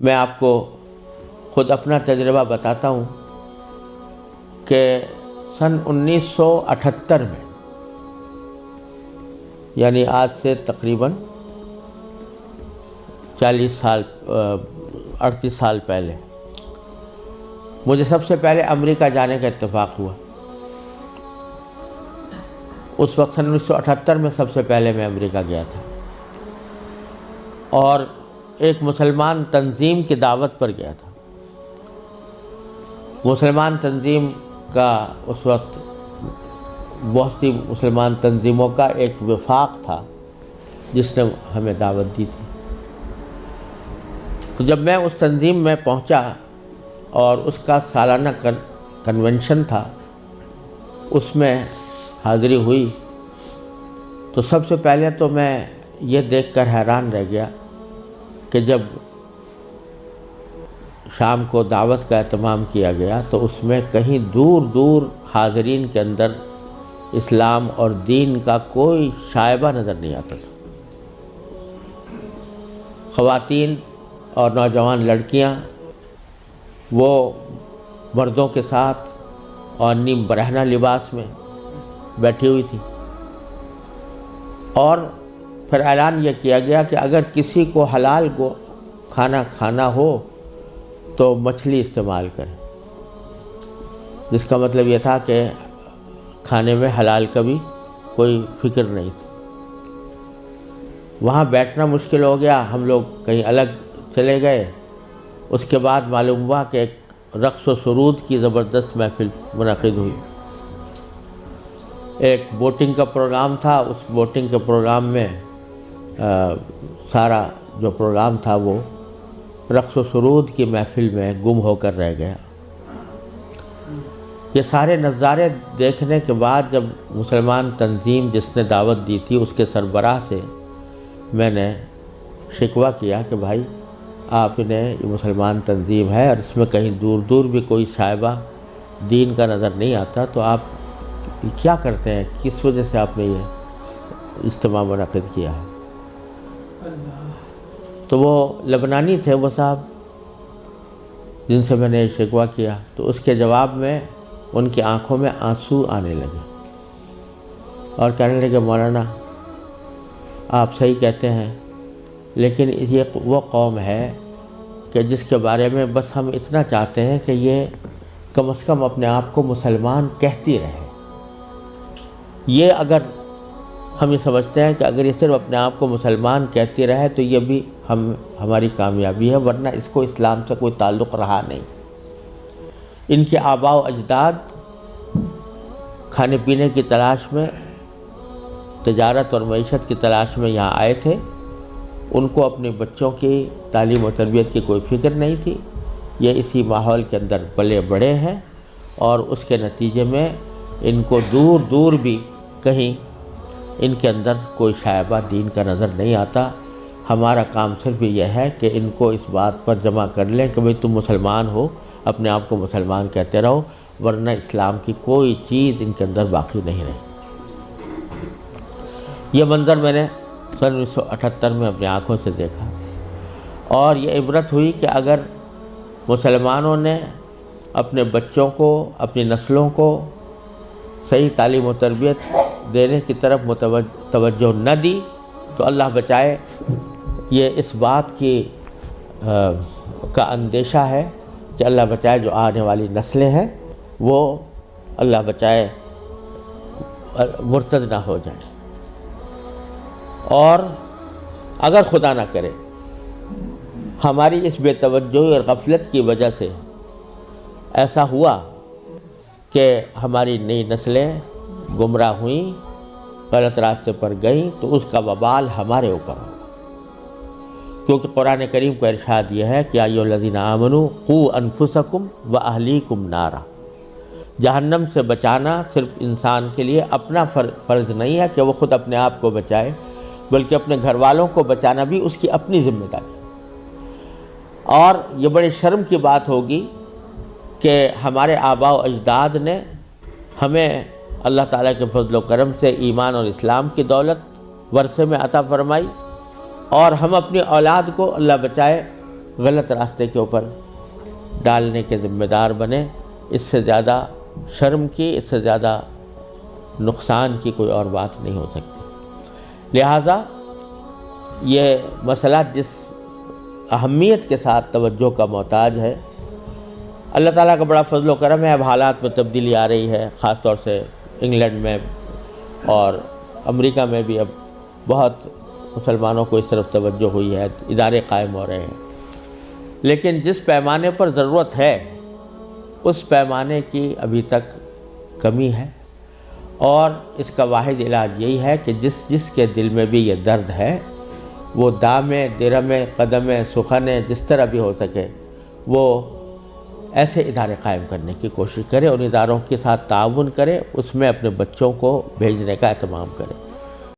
میں آپ کو خود اپنا تجربہ بتاتا ہوں کہ سن 1978 میں، یعنی آج سے تقریباً 38 سال پہلے مجھے سب سے پہلے امریکہ جانے کا اتفاق ہوا۔ اس وقت سن 1978 میں سب سے پہلے میں امریکہ گیا تھا، اور ایک مسلمان تنظیم کی دعوت پر گیا تھا۔ مسلمان تنظیم کا اس وقت بہت سی مسلمان تنظیموں کا ایک وفاق تھا جس نے ہمیں دعوت دی تھی۔ تو جب میں اس تنظیم میں پہنچا اور اس کا سالانہ کنونشن تھا، اس میں حاضری ہوئی، تو سب سے پہلے تو میں یہ دیکھ کر حیران رہ گیا کہ جب شام کو دعوت کا اہتمام کیا گیا تو اس میں کہیں دور دور حاضرین کے اندر اسلام اور دین کا کوئی شائبہ نظر نہیں آتا تھا۔ خواتین اور نوجوان لڑکیاں وہ مردوں کے ساتھ اور نیم برہنہ لباس میں بیٹھی ہوئی تھی، اور پھر اعلان یہ کیا گیا کہ اگر کسی کو حلال کو کھانا کھانا ہو تو مچھلی استعمال کریں، جس کا مطلب یہ تھا کہ کھانے میں حلال کا بھی کوئی فکر نہیں تھی۔ وہاں بیٹھنا مشکل ہو گیا، ہم لوگ کہیں الگ چلے گئے۔ اس کے بعد معلوم ہوا کہ ایک رقص و سرود کی زبردست محفل منعقد ہوئی۔ ایک بوٹنگ کا پروگرام تھا، اس بوٹنگ کے پروگرام میں سارا جو پروگرام تھا وہ رقص و سرود کی محفل میں گم ہو کر رہ گیا۔ یہ سارے نظارے دیکھنے کے بعد جب مسلمان تنظیم جس نے دعوت دی تھی اس کے سربراہ سے میں نے شکوہ کیا کہ بھائی آپ نے یہ مسلمان تنظیم ہے اور اس میں کہیں دور دور بھی کوئی شائبہ دین کا نظر نہیں آتا، تو آپ کیا کرتے ہیں، کس وجہ سے آپ نے یہ اجتماع منعقد کیا ہے؟ تو وہ لبنانی تھے وہ صاحب جن سے میں نے شکوہ کیا، تو اس کے جواب میں ان کی آنکھوں میں آنسو آنے لگے اور کہنے لگے مولانا آپ صحیح کہتے ہیں، لیکن یہ وہ قوم ہے کہ جس کے بارے میں بس ہم اتنا چاہتے ہیں کہ یہ کم از کم اپنے آپ کو مسلمان کہتی رہے۔ یہ اگر ہم یہ سمجھتے ہیں کہ اگر یہ صرف اپنے آپ کو مسلمان کہتی رہے تو یہ بھی ہماری کامیابی ہے، ورنہ اس کو اسلام سے کوئی تعلق رہا نہیں۔ ان کے آباء و اجداد کھانے پینے کی تلاش میں، تجارت اور معیشت کی تلاش میں یہاں آئے تھے، ان کو اپنے بچوں کی تعلیم و تربیت کی کوئی فکر نہیں تھی۔ یہ اسی ماحول کے اندر پلے بڑے ہیں، اور اس کے نتیجے میں ان کو دور دور بھی کہیں ان کے اندر کوئی شائبہ دین کا نظر نہیں آتا۔ ہمارا کام صرف یہ ہے کہ ان کو اس بات پر جمع کر لیں کہ بھئی تم مسلمان ہو، اپنے آپ کو مسلمان کہتے رہو، ورنہ اسلام کی کوئی چیز ان کے اندر باقی نہیں رہی۔ یہ منظر میں نے سن 1978 میں اپنی آنکھوں سے دیکھا، اور یہ عبرت ہوئی کہ اگر مسلمانوں نے اپنے بچوں کو، اپنی نسلوں کو صحیح تعلیم و تربیت دینے کی طرف توجہ نہ دی تو اللہ بچائے یہ اس بات کی کا اندیشہ ہے کہ اللہ بچائے جو آنے والی نسلیں ہیں وہ اللہ بچائے مرتد نہ ہو جائیں، اور اگر خدا نہ کرے ہماری اس بے توجہی اور غفلت کی وجہ سے ایسا ہوا کہ ہماری نئی نسلیں گمراہ ہوئیں، غلط راستے پر گئیں، تو اس کا وبال ہمارے اوپر ہو، کیونکہ قرآن کریم کا ارشاد یہ ہے کہ یا ایھا الذین آمنوا قوا انفسکم واہلیکم نارا۔ جہنم سے بچانا صرف انسان کے لیے اپنا فرض نہیں ہے کہ وہ خود اپنے آپ کو بچائے، بلکہ اپنے گھر والوں کو بچانا بھی اس کی اپنی ذمہ داری۔ اور یہ بڑے شرم کی بات ہوگی کہ ہمارے آباء و اجداد نے ہمیں اللہ تعالیٰ کے فضل و کرم سے ایمان اور اسلام کی دولت ورثے میں عطا فرمائی، اور ہم اپنی اولاد کو اللہ بچائے غلط راستے کے اوپر ڈالنے کے ذمہ دار بنے۔ اس سے زیادہ شرم کی، اس سے زیادہ نقصان کی کوئی اور بات نہیں ہو سکتی۔ لہٰذا یہ مسئلہ جس اہمیت کے ساتھ توجہ کا محتاج ہے، اللہ تعالیٰ کا بڑا فضل و کرم ہے، اب حالات میں تبدیلی آ رہی ہے، خاص طور سے انگلینڈ میں اور امریکہ میں بھی اب بہت مسلمانوں کو اس طرف توجہ ہوئی ہے، ادارے قائم ہو رہے ہیں، لیکن جس پیمانے پر ضرورت ہے اس پیمانے کی ابھی تک کمی ہے، اور اس کا واحد علاج یہی ہے کہ جس کے دل میں بھی یہ درد ہے وہ دامے، درہمے، قدمے، سخنے، جس طرح بھی ہو سکے وہ ایسے ادارے قائم کرنے کی کوشش کرے، ان اداروں کے ساتھ تعاون کرے، اس میں اپنے بچوں کو بھیجنے کا اہتمام کرے۔